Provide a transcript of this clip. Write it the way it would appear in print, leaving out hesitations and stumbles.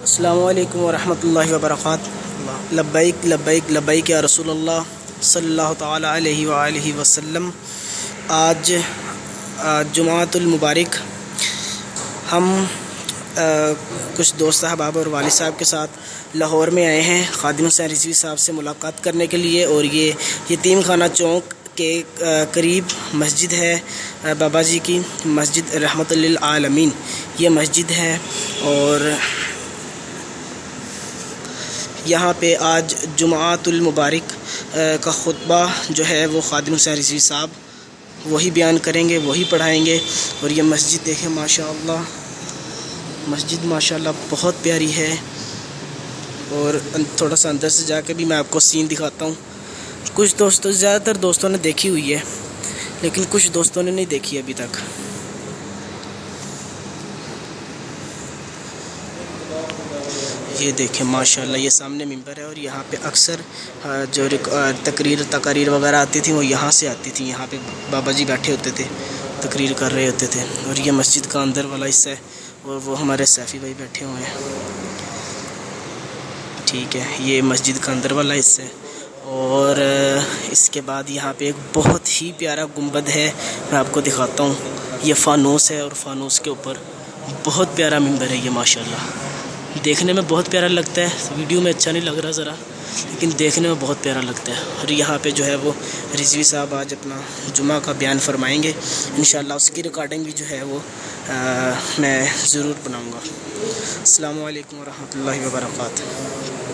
السلام علیکم ورحمۃ اللہ وبرکاتہ۔ لبیک لبیک لبیک یا رسول اللہ صلی اللہ تعالی علیہ وآلہ وسلم۔ آج جمعۃ المبارک ہم کچھ دوست احباب اور والد صاحب کے ساتھ لاہور میں آئے ہیں خادم حسین رضوی صاحب سے ملاقات کرنے کے لیے، اور یہ یتیم خانہ چوک کے قریب مسجد ہے بابا جی کی مسجد رحمت للعالمین، یہ مسجد ہے۔ اور یہاں پہ آج جمعۃ المبارک کا خطبہ جو ہے وہ خادم حسین رضوی صاحب وہی بیان کریں گے، وہی پڑھائیں گے۔ اور یہ مسجد دیکھیں ماشاءاللہ، مسجد ماشاءاللہ بہت پیاری ہے۔ اور تھوڑا سا اندر سے جا کے بھی میں آپ کو سین دکھاتا ہوں۔ کچھ دوستوں، زیادہ تر دوستوں نے دیکھی ہوئی ہے، لیکن کچھ دوستوں نے نہیں دیکھی ابھی تک۔ یہ دیکھیں ماشاءاللہ، یہ سامنے ممبر ہے، اور یہاں پہ اکثر جو تقاریر وغیرہ آتی تھی وہ یہاں سے آتی تھی۔ یہاں پہ بابا جی بیٹھے ہوتے تھے، تقریر کر رہے ہوتے تھے۔ اور یہ مسجد کا اندر والا حصہ ہے، اور وہ ہمارے سیفی بھائی بیٹھے ہوئے ہیں، ٹھیک ہے۔ یہ مسجد کا اندر والا حصہ ہے۔ اور اس کے بعد یہاں پہ ایک بہت ہی پیارا گنبد ہے، میں آپ کو دکھاتا ہوں۔ یہ فانوس ہے، اور فانوس کے اوپر بہت پیارا ممبر ہے یہ ماشاءاللہ۔ دیکھنے میں بہت پیارا لگتا ہے، ویڈیو میں اچھا نہیں لگ رہا ذرا، لیکن دیکھنے میں بہت پیارا لگتا ہے۔ اور یہاں پہ جو ہے وہ رضوی صاحب آج اپنا جمعہ کا بیان فرمائیں گے انشاءاللہ۔ اس کی ریکارڈنگ بھی جو ہے وہ میں ضرور بناؤں گا۔ السلام علیکم ورحمۃ اللہ وبرکاتہ۔